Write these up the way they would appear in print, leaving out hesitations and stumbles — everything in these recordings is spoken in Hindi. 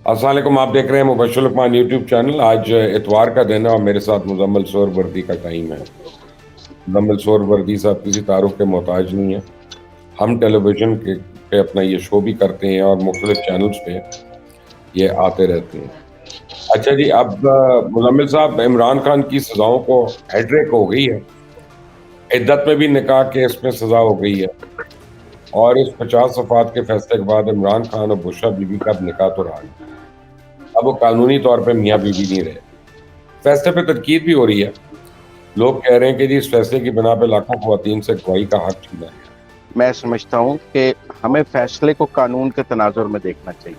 अस्सलाम वालेकुम। आप देख रहे हैं मुबश्शिर लुकमान यूट्यूब चैनल। आज इतवार का दिन है और मेरे साथ मुजम्मिल सोहरवर्दी का टाइम है। मुजम्मिल सोहरवर्दी साहब किसी तारुफ के मोहताज नहीं है। हम टेलीविज़न पे अपना ये शो भी करते हैं और मुख्तलिफ चैनल्स पे ये आते रहते हैं। अच्छा जी, अब मुजम्मिल साहब, इमरान खान की सज़ाओं को हेड्रेक हो गई है। इद्दत में भी निकाह केस में सज़ा हो गई है और इस 50 सफ़ात के फैसले के बाद इमरान खान और बुशरा बीबी का अब निकाह तो रहा नहीं। अब वो कानूनी तौर पे मियाँ बीवी नहीं रहे। फैसले पे तनकीद भी हो रही है। लोग कह रहे हैं कि जी इस फैसले की बिना पे लाखों ख्वातीन से गवाही का हक छीना गया। मैं समझता हूँ कि हमें फैसले को कानून के तनाजुर में देखना चाहिए।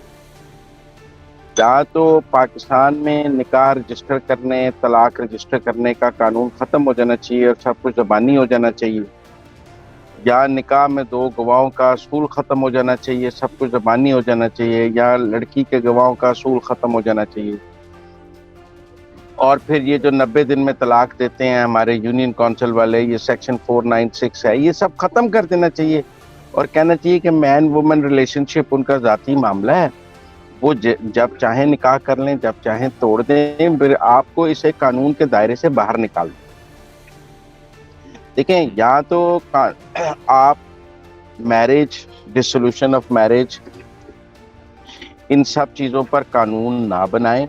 या तो पाकिस्तान में निकाह रजिस्टर करने, तलाक रजिस्टर करने का कानून ख़त्म हो जाना चाहिए और सब कुछ ज़बानी हो जाना चाहिए, या निकाह में दो गवाहों का असूल ख़त्म हो जाना चाहिए, सब कुछ ज़बानी हो जाना चाहिए, या लड़की के गवाहों का असूल ख़त्म हो जाना चाहिए। और फिर ये जो 90 दिन में तलाक देते हैं हमारे यूनियन काउंसिल वाले, ये सेक्शन 496 है, ये सब ख़त्म कर देना चाहिए और कहना चाहिए कि मैन वुमन रिलेशनशिप उनका ज़ाती मामला है, वो जब चाहें निकाह कर लें, जब चाहें तोड़ दें, फिर आपको इसे कानून के दायरे से बाहर निकाल दें। देखें, या तो आप मैरिज, डिसोल्यूशन ऑफ मैरिज, इन सब चीज़ों पर कानून ना बनाएं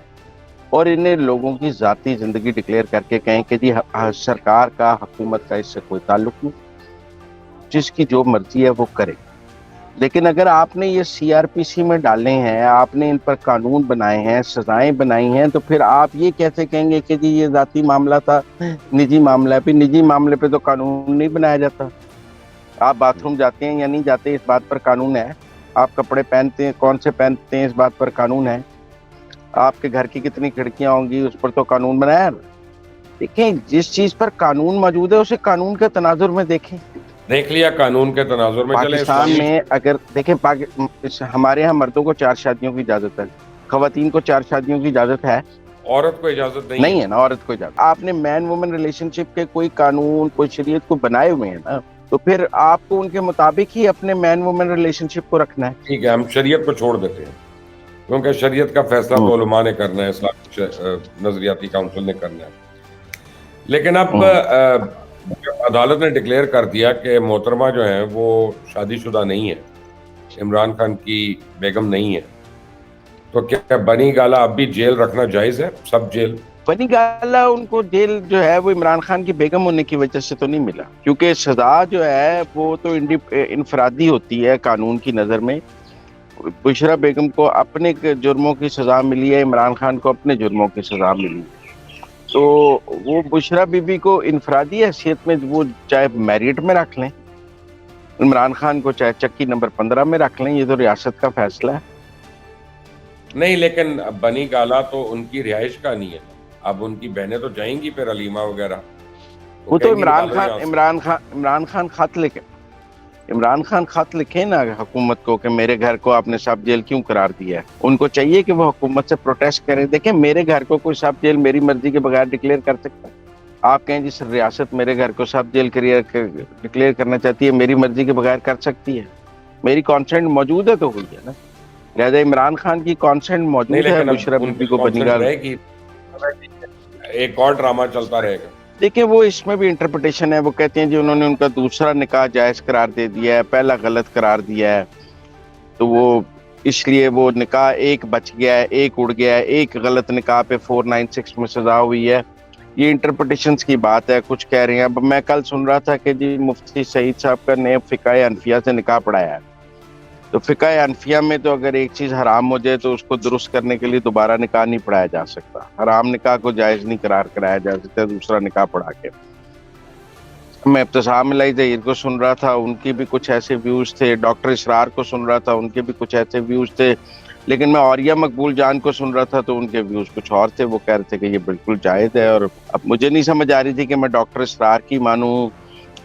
और इन्हें लोगों की ज़ाती ज़िंदगी डिक्लेयर करके कहें कि जी सरकार का, हुकूमत का इससे कोई ताल्लुक नहीं, जिसकी जो मर्जी है वो करे। लेकिन अगर आपने ये सीआरपीसी में डाले हैं, आपने इन पर कानून बनाए हैं, सजाएं बनाई हैं, तो फिर आप ये कैसे कहेंगे कि जी ये ज़ाती मामला था, निजी मामला है? फिर निजी मामले पे तो कानून नहीं बनाया जाता। आप बाथरूम जाते हैं या नहीं जाते, इस बात पर कानून है। आप कपड़े पहनते हैं, कौन से पहनते हैं, इस बात पर कानून है। आपके घर की कितनी खिड़कियां होंगी, उस पर तो कानून बनाया है। देखें, जिस चीज पर कानून मौजूद है उसे कानून के तनाजुर में देखें। देख लिया कानून के तनाजुर में। चले पाकिस्तान में अगर देखें, हमारे यहाँ मर्दों को 4 शादियों की इजाजत है, खवातीन को 4 शादियों की इजाजत है, औरत को इजाजत नहीं है ना औरत को इजाजत। आपने मैन वुमन रिलेशनशिप के कोई कानून, कोई शरीयत को बनाए हुए हैं ना, तो फिर आपको उनके मुताबिक ही अपने मैन वुमन रिलेशनशिप को रखना है। ठीक है, हम शरीयत को छोड़ देते हैं क्योंकि शरीयत का फैसला तो उलमा ने करना है, इस्लामिक नजरियाती काउंसिल ने करना है। लेकिन अब अदालत ने डिक्लेयर कर दिया कि मोहतरमा जो है वो शादीशुदा नहीं है, इमरान खान की बेगम नहीं है, तो क्या बनी गाला अब भी जेल रखना जायज़ है? सब जेल बनी गाला उनको जेल जो है वो इमरान खान की बेगम होने की वजह से तो नहीं मिला, क्योंकि सजा जो है वो तो इनफरादी होती है कानून की नज़र में। बुशरा बेगम को अपने जुर्मों की सजा मिली है, इमरान खान को अपने जुर्मों की सजा मिली है। तो वो बुशरा बीबी को इनफरादी हैसियत में वो चाहे मैरिट में रख लें, इमरान खान को चाहे चक्की नंबर 15 में रख लें, ये तो रियासत का फैसला है। नहीं, लेकिन बनी गाला तो उनकी रिहाइश का नहीं है। अब उनकी बहनें तो जाएंगी फिर, अलीमा वगैरह, वो तो इमरान खान खत लिखे ना हुकूमत को कि मेरे घर को आपने सब जेल क्यों करार दिया है। उनको चाहिए कि वो हुकूमत से प्रोटेस्ट करें। देखें, मेरे घर को कोई सब जेल मेरी मर्जी के बगैर डिक्लेयर कर सकता है? आप कहें जिस रियासत मेरे घर को सब जेल डिक्लेयर करना चाहती है, मेरी मर्जी के बगैर कर सकती है? मेरी कॉन्सेंट मौजूद है तो हुई है ना। लिहाजा इमरान खान की कॉन्सेंट मौजूद है बुशरा बीबी को बनी गाला। एक और ड्रामा चलता रहेगा। देखिए, वो इसमें भी इंटरप्रिटेशन है। वो कहते हैं जी उन्होंने उनका दूसरा निकाह जायज़ करार दे दिया है, पहला गलत करार दिया है, तो वो इसलिए वो निकाह एक बच गया है, एक उड़ गया है, एक गलत निकाह पे 496 में सजा हुई है। ये इंटरप्रिटेशंस की बात है, कुछ कह रहे हैं। अब मैं कल सुन रहा था कि जी मुफ्ती सईद साहब का ने फ़िक़्ह हनफिया से निकाह पढ़ाया है, तो फ़िक़्ह हनफिया में तो अगर एक चीज़ हराम हो जाए तो उसको दुरुस्त करने के लिए दोबारा निकाह नहीं पढ़ाया जा सकता। हराम निकाह को जायज़ नहीं करार कराया जा सकता दूसरा निकाह पढ़ा के। मैं इब्तिसाम इलाही ज़हीर को सुन रहा था, उनकी भी कुछ ऐसे व्यूज़ थे। डॉक्टर इसरार को सुन रहा था, उनके भी कुछ ऐसे व्यूज़ थे। लेकिन मैं औरिया मकबूल जान को सुन रहा था तो उनके व्यूज़ कुछ और थे। वो कह रहे थे कि ये बिल्कुल जायज़ है। और अब मुझे नहीं समझ आ रही थी कि मैं डॉक्टर इसरार की मानूं,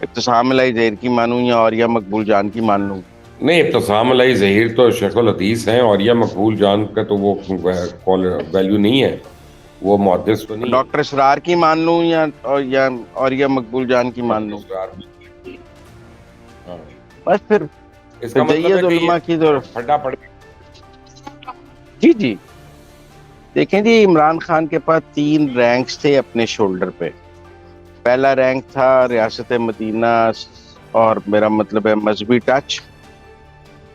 इब्तिसाम इलाही ज़हीर की मानूं या औरिया मकबूल जान की मानूं। नहीं, इब्तिसाम इलाही ज़हीर तो शेखुल हदीस हैं और यह मकबूल जान का तो वो वैल्यू नहीं है, वो मुहद्दिस तो नहीं है। डॉक्टर इसरार की मान लूं या मकबूल जान की मान लूं? हाँ। बस फिर इसका मतलब है कि की तो फटा पड़ जी देखें जी, इमरान खान के पास 3 रैंक्स थे अपने शोल्डर पे। पहला रैंक था रियासत मदीना और मेरा मतलब है मजहबी टच,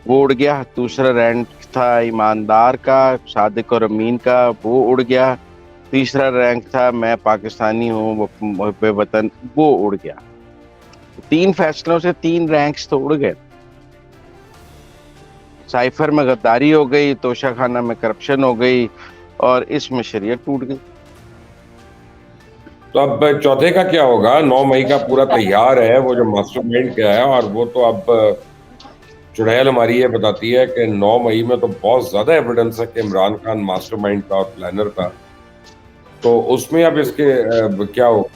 वो उड़ गया। दूसरा रैंक था ईमानदार का, सादिक और अमीन का, वो उड़ गया। तीसरा रैंक था मैं पाकिस्तानी हूँ मुहब्बे वतन, वो उड़ गया। 3 फैसलों से 3 रैंक्स तो उड़ गए। साइफर में गद्दारी हो गई, तोशाखाना में करप्शन हो गई और इसमें शरीयत टूट गई। तो अब चौथे का क्या होगा? 9 मई का पूरा तैयार है, वो जो मास्टरमाइंड क्या है, और वो तो अब चुड़ैल हमारी ये बताती है कि 9 मई में तो बहुत ज्यादा एविडेंस है कि इमरान खान मास्टरमाइंड था और प्लानर था। तो उसमें अब इसके क्या हो?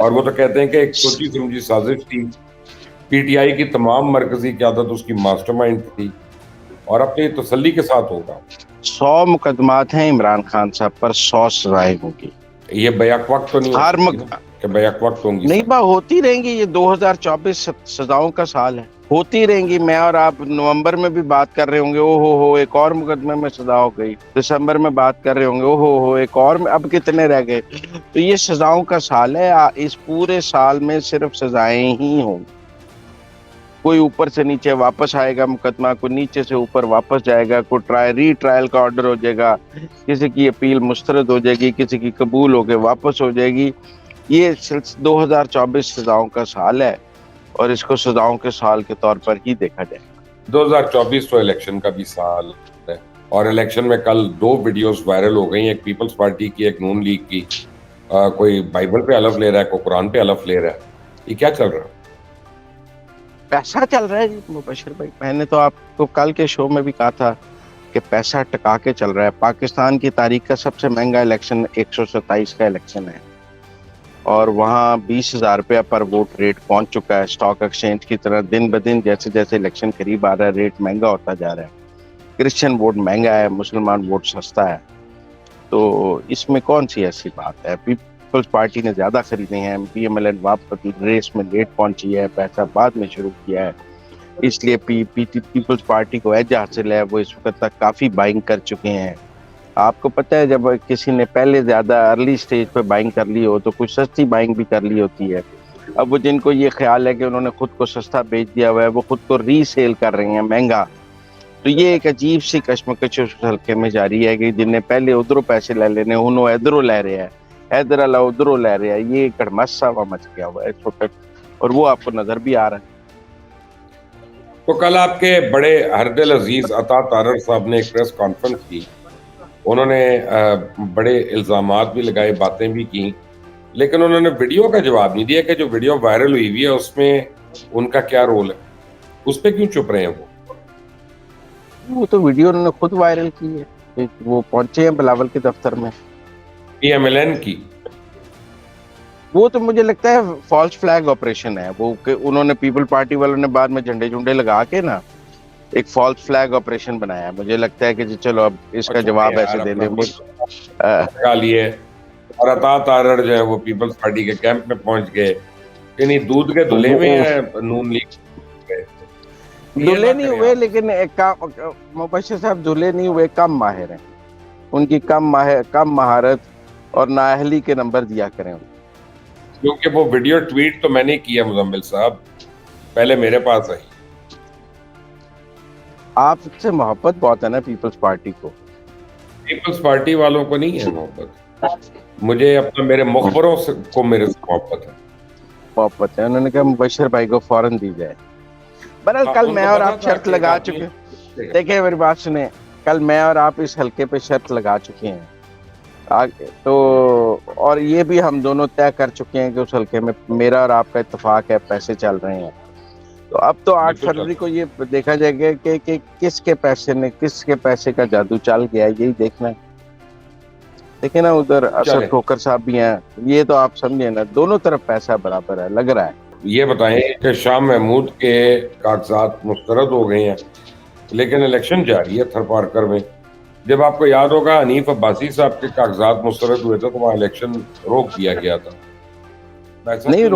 और वो तो कहते हैं कि एक सोची समझी साजिश थी, पीटीआई की तमाम मरकजी क़यादत उसकी मास्टरमाइंड थी, और अपनी तसल्ली के साथ होगा। 100 मुकदमात हैं इमरान खान साहब पर, 100 सजाएं होंगी। ये बैक वक्त तो नहीं हो हर सकती ना कि बैक वक्त होंगी नहीं सब? बा होती रहेंगी। ये 2024 सजाओं का साल है, होती रहेंगी। मैं और आप नवंबर में भी बात कर रहे होंगे, ओ हो एक और मुकदमे में सजा हो गई। दिसंबर में बात कर रहे होंगे, ओ हो एक और में, अब कितने रह गए। तो ये सजाओं का साल है। इस पूरे साल में सिर्फ सजाएं ही होंगी। कोई ऊपर से नीचे वापस आएगा मुकदमा, कोई नीचे से ऊपर वापस जाएगा, कोई रीट्रायल का ऑर्डर हो जाएगा, किसी की अपील मुस्तरद हो जाएगी, किसी की कबूल होके वापस हो जाएगी। ये 2024 सजाओं का साल है और इसको सजाओं के साल के तौर पर ही देखा जाए। 2024 तो इलेक्शन का भी साल है, और इलेक्शन में कल 2 वीडियोस वायरल हो गई, एक पीपल्स पार्टी की, एक नून लीग की। कोई बाइबल पे हलफ ले रहा है, कोई कुरान पे हलफ ले रहा है। ये क्या चल रहा है? पैसा चल रहा है जी मुबशिर भाई। मैंने तो आपको कल के शो में भी कहा था कि पैसा टका के चल रहा है। पाकिस्तान की तारीख का सबसे महंगा इलेक्शन 127 का इलेक्शन है और वहाँ 20,000 रुपया पर वोट रेट पहुंच चुका है। स्टॉक एक्सचेंज की तरह दिन ब दिन जैसे जैसे इलेक्शन करीब आ रहा है, रेट महंगा होता जा रहा है। क्रिश्चियन वोट महंगा है, मुसलमान वोट सस्ता है। तो इसमें कौन सी ऐसी बात है? पीपल्स पार्टी ने ज्यादा खरीदे हैं, पीएमएलएन वापस रेस में लेट पहुंची है, पैसा बाद में शुरू किया है, इसलिए पीपल्स पार्टी को एज हासिल है। वो इस वक्त तक काफी बाइंग कर चुके हैं। आपको पता है जब किसी ने पहले ज्यादा अर्ली स्टेज पे बाइंग कर ली हो तो कुछ सस्ती बाइंग भी कर ली होती है। अब वो जिनको ये ख्याल है कि उन्होंने खुद को सस्ता बेच दिया हुआ है, वो खुद को रीसेल कर रहे हैं महंगा। तो ये एक अजीब सी कश्मकश उस हल्के में जारी है कि जिन्हें पहले उधरों पैसे ले लेने, उन्होंने इधरों ले रहे हैं, इधर अला उधरों ले रहे हैं। ये कड़मस्सा हुआ मच गया हुआ है इस वक्त, और वो आपको नजर भी आ रहा है। तो कल आपके बड़े हरदिल अजीज अता तारर साहब ने एक प्रेस कॉन्फ्रेंस की। उन्होंने बड़े इल्जामात भी लगाए, बातें भी की, लेकिन उन्होंने वीडियो का जवाब नहीं दिया कि जो वीडियो वायरल हुई है उसमें उनका क्या रोल है। उस पर क्यों चुप रहे हैं वो तो वीडियो उन्होंने खुद वायरल की है। वो पहुंचे हैं बिलावल के दफ्तर में, पीएमएलएन की। वो तो मुझे लगता है फॉल्स फ्लैग ऑपरेशन है वो, कि उन्होंने पीपल पार्टी वालों ने बाद में झंडे झुंडे लगा के ना एक फॉल्स फ्लैग ऑपरेशन बनाया। मुझे लगता है कि जी चलो अब इसका जवाब ऐसे दे दें। लगा लिए, और अता तारर जो है वो पीपल्स पार्टी के कैंप में पहुंच गए कि नहीं, दूध के धुले में है नून लीग। दूल्हे नहीं हुए, लेकिन एक काम मुबशिर साहब, दूल्हे नहीं हुए, कम माहिर हैं। उनकी कम महारत और नाअहली के नंबर दिया करें। क्योंकि वो वीडियो ट्वीट तो मैंने किया मुजम्मिल साहब, पहले मेरे पास आई। आपसे मोहब्बत बहुत है ना पीपल्स पार्टी को। पीपल्स पार्टी वालों को नहीं है मोहब्बत, मुझे अपना मेरे मुखबरों से को मेरे से मोहब्बत है। उन्होंने कहा मुबशिर भाई को फौरन दी जाए। बहरहाल कल मैं और आप शर्त लगा चुके, देखिए मेरी बात सुने, कल मैं और आप इस हल्के पे शर्त लगा चुके हैं आगे तो, और ये भी हम दोनों तय कर चुके हैं कि उस हल्के में मेरा और आपका इत्तेफाक है, पैसे चल रहे हैं। तो अब तो 8 फरवरी को ये देखा जाएगा कि किसके पैसे का जादू चल गया, यही देखना है। देखिए ना, उधर असद ठोकर साहब भी हैं, ये तो आप समझे ना, दोनों तरफ पैसा बराबर है, लग रहा है। ये बताएं कि शाह महमूद के कागजात मुस्तरद हो गए हैं, लेकिन इलेक्शन जारी है थरपारकर में। जब आपको याद होगा हनीफ अब्बासी साहब के कागजात मुस्तरद हुए थे तो वहाँ इलेक्शन रोक दिया गया था। नहीं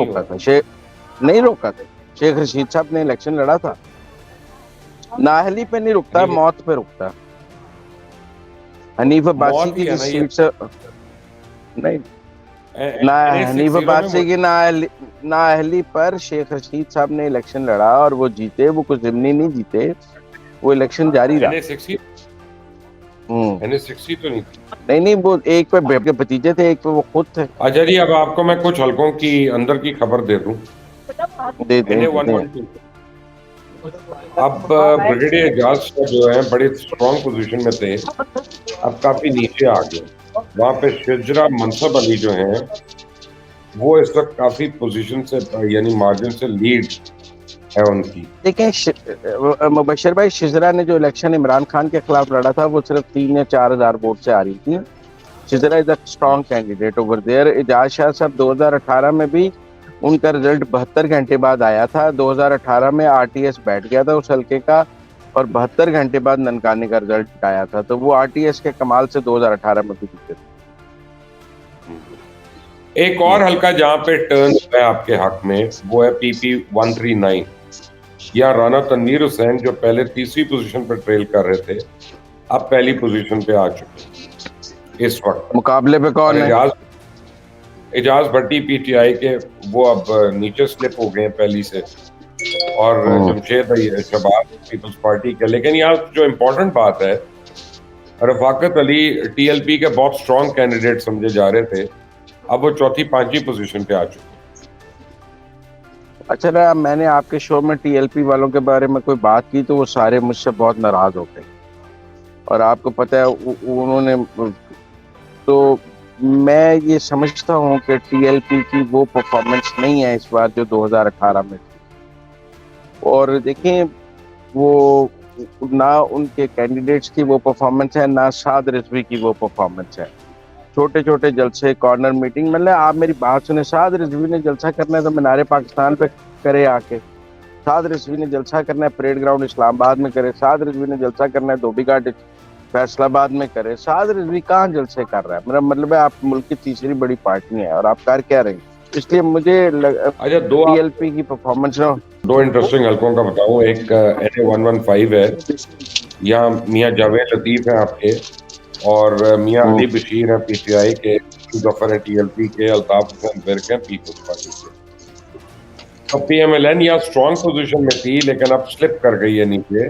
रोका था शेख रशीद साहब ने इलेक्शन लड़ा था। नाअहली पे नहीं रुकता, मौत पे रुकता। हनीफ अब्बासी मौत की ही है जिस ना ये। सीट से नहीं, ना हनीफ NA60 में अब्बासी की ना अहली पर शेख रशीद साहब ने इलेक्शन लड़ा और वो जीते। वो कुछ जिमनी नहीं जीते, वो इलेक्शन जारी रहा। NA60 हम्म। NA60 तो नहीं थी। नहीं नहीं, वो एक पे के भतीजे थे, एक पे वो खुद थे। अच्छा जी, अब आपको मैं कुछ हलकों की अंदर की खबर दे दूं। दे दें दे दें। NA112 अब ब्रिगेडियर एजाज साहब जो है बड़े स्ट्रांग पोजीशन में थे, अब काफी नीचे आ गए। वहां पे शिजरा मनसब अली जो हैं वो इस वक्त काफी पोजीशन से यानी मार्जिन से लीड है उनकी। देखें, मुबशर भाई, शिजरा ने जो इलेक्शन इमरान खान के खिलाफ लड़ा था वो सिर्फ 3 या 4 हजार वोट से आ रही थी। Shijra is a strong candidate over there. Ejaz Shah sahab 2018 में भी उनका रिजल्ट 72 घंटे बाद आया था। 2018 में आरटीएस बैठ गया था उस हल्के का, और 72 घंटे बाद ननकाने का रिजल्ट आया था। तो वो आरटीएस के कमाल से 2018 में भी जीते थे। एक और हल्का जहां पे टर्न है आपके हक में वो है PP 139। या राना तनवीर हुसैन जो पहले तीसरी पोजीशन पर ट्रेल कर रहे थे, अब पहली पोजीशन पे आ चुके इस वक्त। मुकाबले पे और कौन है? एजाज भट्टी PTI के, वो अब नीचे स्लिप हो गए हैं पहली से। और जमशेद शबाब पीपल्स पार्टी के। लेकिन यहाँ जो इम्पोर्टेंट बात है, रफाकत अली TLP के बहुत स्ट्रांग कैंडिडेट समझे जा रहे थे, अब वो चौथी पांचवी पोजीशन पे आ चुके। अच्छा ना, मैंने आपके शो में टीएलपी वालों के बारे में कोई बात की तो वो सारे मुझसे बहुत नाराज हो गए। और आपको पता है उन्होंने, तो मैं ये समझता हूँ कि टीएलपी की वो परफॉर्मेंस नहीं है इस बार जो 2018 में थी। और देखें, वो ना उनके कैंडिडेट्स की वो परफॉर्मेंस है, ना साद रिजवी की वो परफॉर्मेंस है। छोटे छोटे जलसे, कॉर्नर मीटिंग, मतलब आप मेरी बात सुने, साद रिजवी ने जलसा करना है तो मीनारे पाकिस्तान पे करे आके। साद रिजवी ने जलसा करना है परेड ग्राउंड इस्लामाबाद में करे। साद रिजवी ने जलसा करना है धोबी घाट फैसलाबाद में करे। साद रिजवी कहाँ जलसे कर रहा है? मेरा मतलब है आप मुल्क की तीसरी बड़ी पार्टी है और आप कर क्या रहे हैं। इसलिए मुझे अच्छा, टीएलपी की परफॉर्मेंस दो इंटरेस्टिंग हलकों का बताऊं। एक NA115 है, यहाँ मियाँ जावेद लतीफ हैं आपके, और मियाँ अली बशीर हैं PTI के, जफर हैं TLP के, अल्ताफ हुसैन फिरक हैं पीपल्स पार्टी के। तो PMLN यहाँ स्ट्रांग पोजीशन में थी लेकिन अब स्लिप कर गई है नीचे।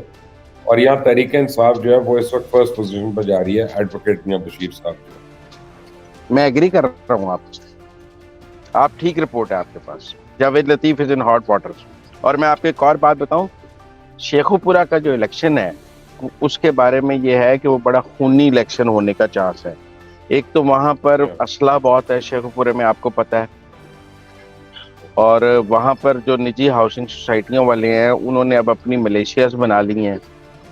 और यहाँ तहरीक इंसाफ जो है वो इस वक्त फर्स्ट पोजीशन पर जा रही है, एडवोकेट मियाँ बशीर साहब जो। मैं एग्री कर रहा हूँ आपसे। आप ठीक रिपोर्ट है आपके पास। Javed Latif is in hot water. और मैं आपको एक और बात बताऊं, शेखुपुरा का जो इलेक्शन है उसके बारे में ये है कि वो बड़ा खूनी इलेक्शन होने का चांस है। एक तो वहां पर असला बहुत है शेखुपुरे में, आपको पता है। और वहां पर जो निजी हाउसिंग सोसाइटियों वाले हैं उन्होंने अब अपनी मलेशियाज बना ली हैं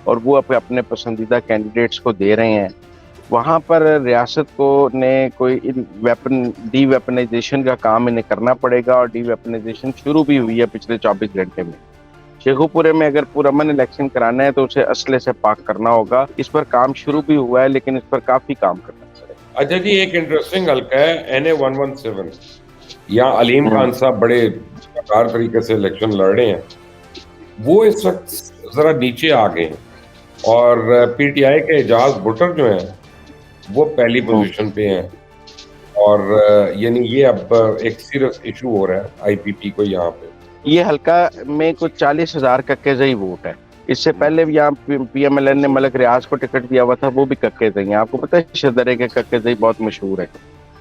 और वो अपने पसंदीदा कैंडिडेट्स को दे रहे हैं। वहाँ पर रियासत को ने कोई डी वेपनाइजेशन का काम इन्हें करना पड़ेगा, और डी वेपनाइजेशन शुरू भी हुई है पिछले 24 घंटे में। शेखुपुरे में अगर पुरअमन इलेक्शन कराना है तो उसे असले से पाक करना होगा। इस पर काम शुरू भी हुआ है लेकिन इस पर काफी काम करना पड़ेगा। अच्छा जी, एक इंटरेस्टिंग हल्का है NA117। यहाँ अलीम खान साहब बड़े बेकार तरीके से इलेक्शन लड़ रहे हैं, वो इस वक्त जरा नीचे आ गए हैं। और PTI के एजाज भुट्टर जो हैं वो पहली पोजीशन पे हैं। और यानी ये अब एक सीरियस इशू हो रहा है IPP को यहाँ पे। ये हल्का में कुछ 40,000 कक्केज़ई वोट है। इससे पहले भी यहाँ PMLN ने मलक रियाज को टिकट दिया हुआ था, वो भी कक्केज़ई हैं। आपको पता है शदरे के कक्केज़ई बहुत मशहूर है।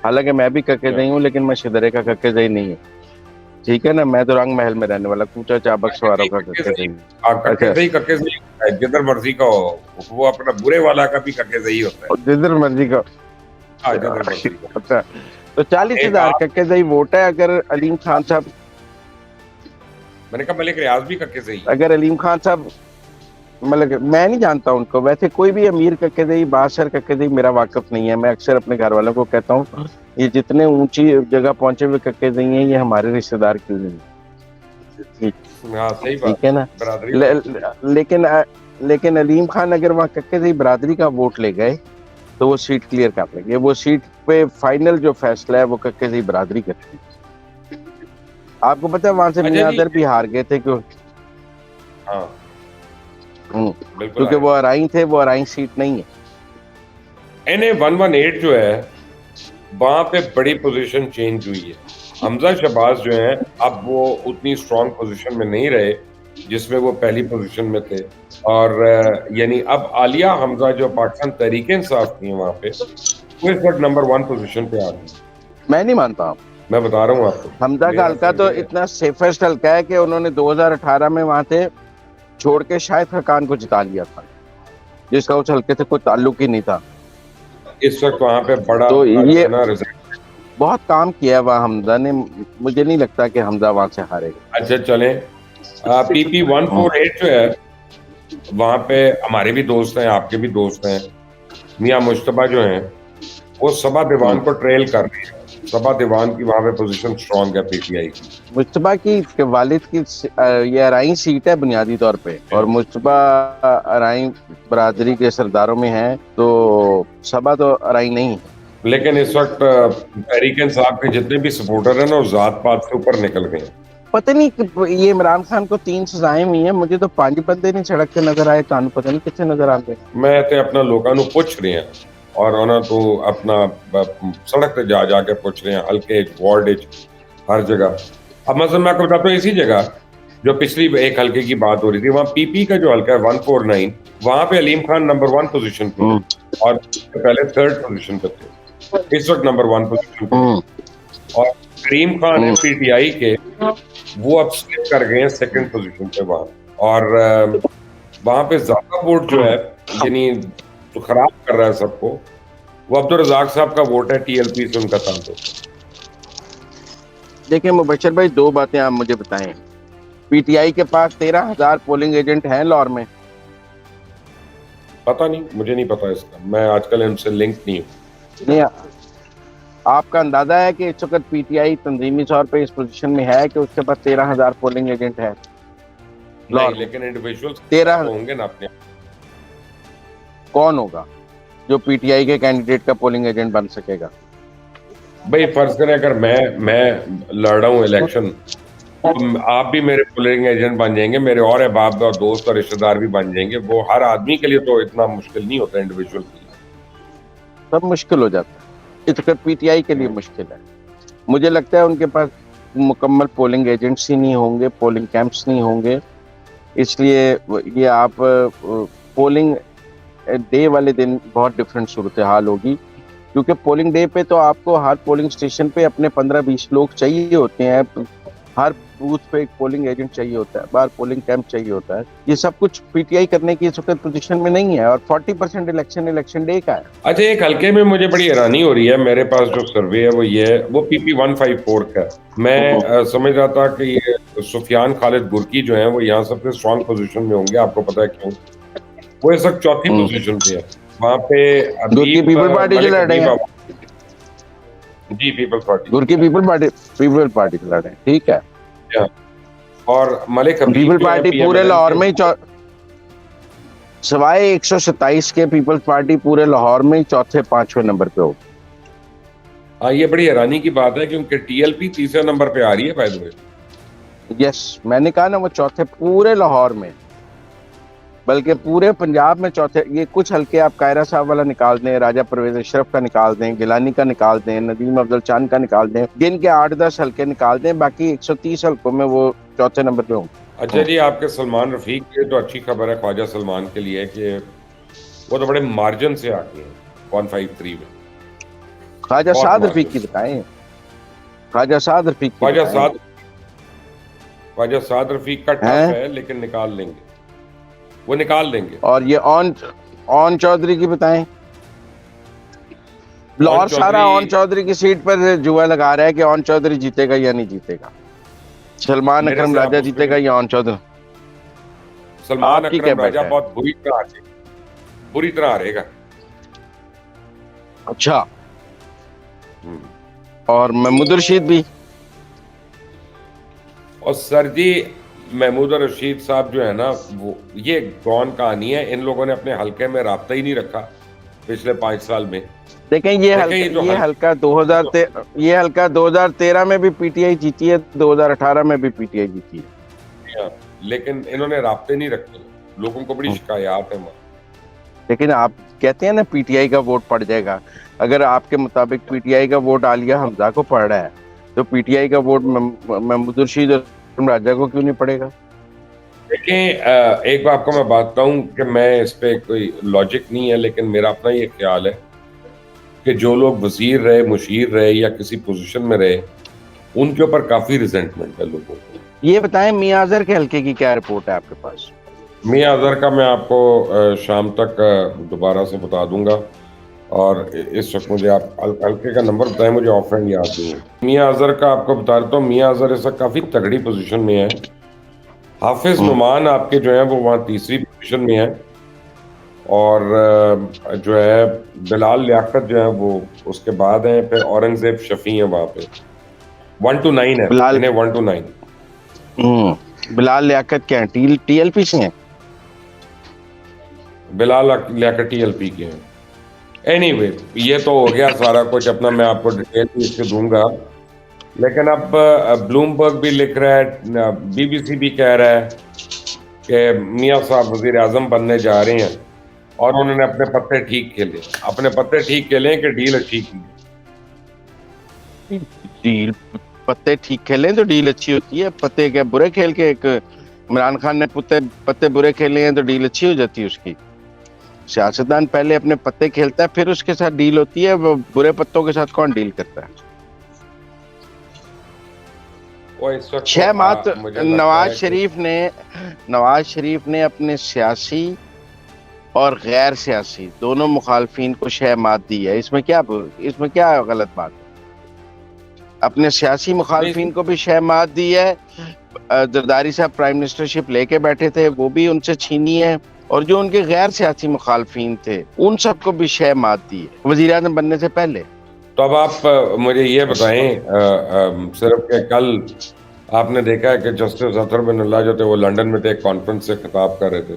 हालांकि मैं भी कक्केज़ई हूँ लेकिन मैं शदरे का कक्केज़ई नहीं हूँ, ठीक है ना। मैं तो रंग महल में रहने वाला कूचा चाबक सवारों का कक्केज़ई जिधर मर्जी का हो, वो अपना बुरे वाला का भी कक्केज़ई होता है, जिधर मर्जी का। जिधर मर्जी का। अच्छा, तो 40,000 कक्केज़ई वोट है। अगर अलीम खान साहब, मैंने कहा मलिक रियाज भी कक्केज़ई, अगर अलीम खान साहब, मतलब मैं नहीं जानता उनको, वैसे कोई भी अमीर कक्केज़ई, बादशाह कक्केज़ई मेरा वाकिफ नहीं है। मैं अक्सर अपने घर वालों को कहता हूँ ये जितने ऊंची जगह पहुंचे हुए कक्केज़ई हैं ये हमारे रिश्तेदार क्यों नहीं, ठीक है ना। लेकिन अलीम खान अगर वहाँ कक्केज़ई बरादरी का वोट ले गए तो वो सीट क्लियर कर लेंगे। वो सीट पे फाइनल जो फैसला है वो कक्केज़ई बरादरी करेगी। आपको पता है वहां से मियादर भी हार गए थे क्यों? हाँ, क्योंकि वो अराई थे, वो अराई सीट नहीं है। NA 118 जो है वहां पे बड़ी पोजीशन चेंज हुई है। हमजा शहबाज जो हैं अब वो उतनी स्ट्रांग पोजीशन में नहीं रहे जिसमें वो पहली पोजीशन में थे, और यानी अब आलिया हमजा जो पाकिस्तान तहरीक इंसाफ की है वहां पे, वो इस वक्त नंबर 1 पोजीशन पे आ रही है। मैं नहीं मानता। मैं बता रहा हूँ आपको, हमजा का मेरा हल्का तो सर्वे है। इतना सेफेस्ट हल्का है कि उन्होंने 2018 में वहां से छोड़ के शायद खकान को जिता लिया था, जिसका उस हल्के से कोई ताल्लुक ही नहीं था। इस वक्त वहां पे बड़ा तो ये ना रिजल्ट। बहुत काम किया वहाँ हमजा ने, मुझे नहीं लगता कि हमजा वहां से हारेगा। अच्छा चलें, PP 148 जो है वहां पे हमारे भी दोस्त हैं, आपके भी दोस्त हैं, मियां मुश्तबा जो हैं वो सबा दीवान को ट्रेल कर रहे हैं। सबा दीवान की वहां पे पोजीशन स्ट्रांग है PTI की। मुश्तबा की के वालिद की ये अराई सीट है बुनियादी तौर पे, और मुश्तबा अराई बरादरी के सरदारों में है, तो सबा तो अराई नहीं है। लेकिन इस वक्त तहरीक इंसाफ के जितने भी सपोर्टर हैं ना, वो जात पात से ऊपर निकल गए हैं। पता नहीं कि ये इमरान खान को 3 सजाएं हुई हैं, मुझे तो 5 बंदे नहीं सड़क पे नजर आए, कानून पता नहीं कितने नजर आते हैं। मैं ते अपना लोगों को पूछ रहे हैं, और उन्होंने तो अपना सड़क पे जा जाके पूछ रहे हैं, हल्के वार्ड हर जगह। अब मतलब मैं आपको बताता हूँ, इसी जगह जो पिछली एक हल्के की बात हो रही थी, वहाँ PP का जो हल्का है 149, वहां पे अलीम खान नंबर 1 पोजीशन पे है, और पहले 3rd पोजीशन पे थे, इस वक्त नंबर 1 पोजीशन पे। और करीम खान है PTI के, वो अब स्लिप कर गए हैं 2nd पोजीशन पे वहां। और वहां पे ज्यादा वोट जो है यानी जो खराब कर रहा है सबको, वो अब्दुल रजाक साहब का वोट है, TLP से उनका ताल्लुक। देखिए मुबशर भाई, 2 बातें आप मुझे बताएं। PTI के पास 13,000 पोलिंग एजेंट हैं लाहौर में? पता नहीं, मुझे नहीं पता इसका, मैं आजकल इनसे लिंक नहीं हूँ। नहीं, आपका अंदाजा है कि इस वक्त PTI तंजीमी तौर पे इस पोजीशन में है कि उसके पास 13,000 पोलिंग एजेंट है? नहीं, लेकिन इंडिविजुअल 13 होंगे ना अपने। कौन होगा जो PTI के कैंडिडेट का पोलिंग एजेंट बन सकेगा? भाई फर्ज करें अगर मैं लड़ रहा हूँ इलेक्शन, तो आप भी मेरे पोलिंग एजेंट बन जाएंगे, मेरे और अहबाब और दोस्त और रिश्तेदार भी बन जाएंगे। वो हर आदमी के लिए तो इतना मुश्किल नहीं होता, इंडिविजुअल के लिए सब मुश्किल हो जाता है, इस वक्त PTI के लिए मुश्किल है। मुझे लगता है उनके पास मुकम्मल पोलिंग एजेंट्स ही नहीं होंगे, पोलिंग कैंप्स नहीं होंगे, इसलिए ये आप पोलिंग डे वाले दिन बहुत डिफरेंट सूरत हाल होगी, क्योंकि पोलिंग डे पे तो आपको हर पोलिंग स्टेशन पे अपने 15-20 लोग चाहिए होते हैं, हर बूथ पे एक पोलिंग एजेंट चाहिए होता है, बाहर पोलिंग कैंप चाहिए होता है। ये सब कुछ PTI करने की इस वक्त पोजीशन में नहीं है, और 40% इलेक्शन डे का है। अच्छा, एक हल्के में मुझे बड़ी हैरानी हो रही है, मेरे पास जो सर्वे है वो ये है, वो PP 154 का है। मैं समझ रहा था कि ये सुफियान खालिद गुरकी जो है वो यहाँ सबसे स्ट्रांग पोजीशन में होंगे, आपको पता है क्यों? वो इस वक्त 4थी पोजीशन पे है। वहाँ पे गुरकी पीपल पार्टी से लड़ रहे हैं। जी, पीपल्स पार्टी, गुरकी पीपल पार्टी से लड़ रहे हैं, ठीक है। और मलिक हबीब पीपल पार्टी पूरे लाहौर में सवाए 127 के पीपल्स पार्टी पूरे लाहौर में 4थे-5वें नंबर पे हो। हाँ, ये बड़ी हैरानी की बात है, क्योंकि TLP 3रे नंबर पे आ रही है बाय द वे। यस, मैंने कहा ना, वो 4थे पूरे लाहौर में, बल्कि पूरे पंजाब में 4थे। ये कुछ हल्के आप कायरा साहब वाला निकाल दें, राजा परवेज अशरफ का निकाल दें, गिलानी का निकाल दें, नदीम अफजल चांद का निकाल दें, दिन के 8-10 हल्के निकाल दें, बाकी 130 हल्कों में वो 4थे नंबर पे होंगे। अच्छा जी, आपके सलमान रफीक के तो अच्छी खबर है ख्वाजा सलमान के लिए कि वो तो बड़े मार्जिन से आगे हैं 153 में। ख्वाजा साद रफीक की बताएं, ख्वाजा साद रफीक की ख्वाजा बताएं। साद रफीक का टफ है, लेकिन निकाल लेंगे, वो निकाल देंगे। और ये ऑन चौधरी की बताएं। लाहौर सारा ऑन चौधरी की सीट पर जुआ लगा रहा है कि ऑन चौधरी जीतेगा या नहीं जीतेगा, सलमान अकरम राजा जीतेगा या ऑन चौधरी। सलमान अकरम राजा बहुत बुरी तरह हारेगा। अच्छा, और महमूद रशीद भी। और सर जी, महमूद रशीद साहब जो है ना, वो ये गौन कहानी है, इन लोगों ने अपने हल्के में राब्ता ही नहीं रखा पिछले 5 साल में। देखें ये हल्का 2013 में भी PTI जीती है, 2018 में भी PTI जीती है, लेकिन इन्होंने राब्ते नहीं रखे, लोगों को बड़ी शिकायत है। लेकिन आप कहते हैं ना पीटीआई का वोट पड़ जाएगा, अगर आपके मुताबिक पीटीआई का वोट आलिया हमजा को पड़ रहा है तो पीटीआई का वोट महमूद रशीद और राजा को क्यों नहीं पड़ेगा? देखिए, एक बात आपको मैं बताऊं कि मैं इस पे कोई लॉजिक नहीं है, लेकिन मेरा अपना ये ख्याल है कि जो लोग वजीर रहे, मुशीर रहे या किसी पोजीशन में रहे, उनके ऊपर काफी रिजेंटमेंट है लोगों को। ये बताएं मियां अजहर के हल्के की क्या रिपोर्ट है आपके पास? मियां अजहर का मैं आपको शाम तक दोबारा से बता दूंगा, और इस वक्त मुझे आप हल्के का नंबर बताएं, मुझे ऑफहैंड याद नहीं है। मियां अजहर का आपको बता देता हूँ, मियां अजहर इस वक्त काफी तगड़ी पोजीशन में है। हाफिज नुमान आपके जो है वो वहाँ तीसरी पोजीशन में है, और जो है बिलाल लियाकत जो है वो उसके बाद है, फिर औरंगजेब शफी है वहाँ पे। 1 to 9 है बिलाल इन्हें, 1 to 9। बिलाल लियाकत क्या है, टीएलपी से हैं? बिलाल लियाकत टीएलपी के हैं। एनीवे, ये तो हो गया सारा कुछ अपना, मैं आपको डिटेल भी इसके दूंगा। लेकिन अब ब्लूमबर्ग भी लिख रहा है, बीबीसी भी कह रहा है कि मियां साहब वजीर आजम बनने जा रहे हैं, और उन्होंने अपने पत्ते ठीक खेले। अपने पत्ते ठीक खेले कि डील अच्छी की है। डील, पत्ते ठीक खेलें तो डील अच्छी होती है, पत्ते क्या बुरे खेल के, एक इमरान खान ने पत्ते बुरे खेले हैं तो डील अच्छी हो जाती है उसकी? सियासतदान पहले अपने पत्ते खेलता है फिर उसके साथ डील होती है, वो बुरे पत्तों के साथ कौन डील करता है? वो इस वक्त 6 माह तो मुझे लगता है नवाज शरीफ ने अपने सियासी और गैर सियासी दोनों मुखालफिन को 6 माह दी है। इसमें क्या गलत बात है? अपने सियासी मुखालफिन को भी 6 माह दी है। जरदारी साहब प्राइम मिनिस्टरशिप लेके बैठे थे, वो भी उनसे छीनी है, और जो उनके गैर सियासी मुखालफिन थे उन सबको भी 6 माह दी है वजीर आज़म बनने से पहले। तो अब आप मुझे ये बताएं, सिर्फ के कल आपने देखा है कि जस्टिस अतहर बिन अल्लाह जो थे वो लंदन में थे, एक कॉन्फ्रेंस से खिताब कर रहे थे,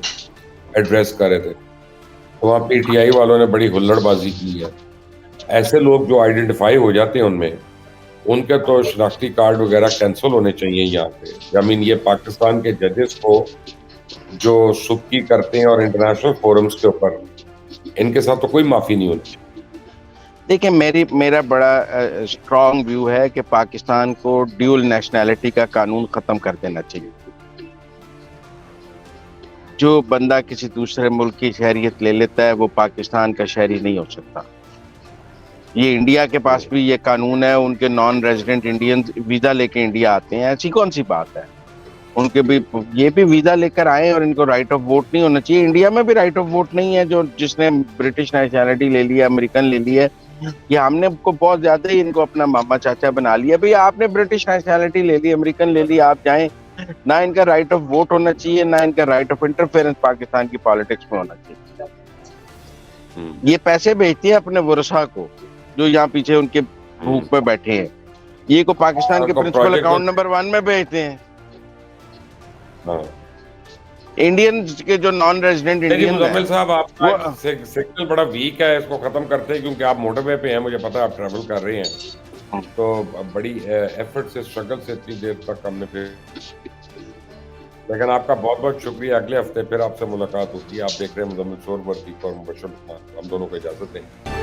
एड्रेस कर रहे थे, तो वहाँ पीटीआई वालों ने बड़ी हुल्लड़बाजी की है। ऐसे लोग जो आइडेंटिफाई हो जाते हैं उनमें, उनके तो शनाख्ती कार्ड वगैरह कैंसिल होने चाहिए यहाँ पे। आई मीन, ये पाकिस्तान के जजेस को जो सुक्की करते हैं और इंटरनेशनल फोरम्स के ऊपर, इनके साथ तो कोई माफी नहीं होनी। देखिए, मेरा बड़ा स्ट्रॉन्ग व्यू है कि पाकिस्तान को ड्यूल नेशनैलिटी का कानून खत्म कर देना चाहिए। जो बंदा किसी दूसरे मुल्क की शहरियत ले लेता है वो पाकिस्तान का शहरी नहीं हो सकता। ये इंडिया के पास भी ये कानून है, उनके नॉन रेजिडेंट इंडियंस वीजा लेके इंडिया आते हैं, ऐसी कौन सी बात है? उनके भी ये भी वीजा लेकर आए और इनको राइट ऑफ वोट नहीं होना चाहिए। इंडिया में भी राइट ऑफ वोट नहीं है, जो जिसने ब्रिटिश नेशनैलिटी ले लिया, अमेरिकन ले लिया, ये हमने को बहुत ज्यादा ही इनको अपना मामा चाचा बना लिया। भैया आपने ब्रिटिश नेशनैलिटी ले ली, अमेरिकन ले ली, आप जाएं, ना इनका राइट ऑफ वोट होना चाहिए, ना इनका राइट ऑफ इंटरफेरेंस पाकिस्तान की पॉलिटिक्स में होना चाहिए। ये पैसे भेजते हैं अपने वरसा को जो यहाँ पीछे उनके भूख पे बैठे हैं, ये को पाकिस्तान के प्रिंसिपल अकाउंट नंबर 1 में भेजते हैं। इंडियन के जो नॉन रेजिडेंट इंडियन मुजम्मिल साहब, आपका सिग्नल बड़ा वीक है, इसको खत्म करते हैं, क्योंकि आप मोटरवे पे हैं, मुझे पता है आप ट्रैवल कर रहे हैं, तो बड़ी एफर्ट से, स्ट्रगल से इतनी देर तक हमने फिर, लेकिन आपका बहुत बहुत शुक्रिया। अगले हफ्ते फिर आपसे मुलाकात होती है। आप देख रहे हैं मुजम्मिल शोर वर्दी और मुबशर, हम दोनों को इजाजत दें।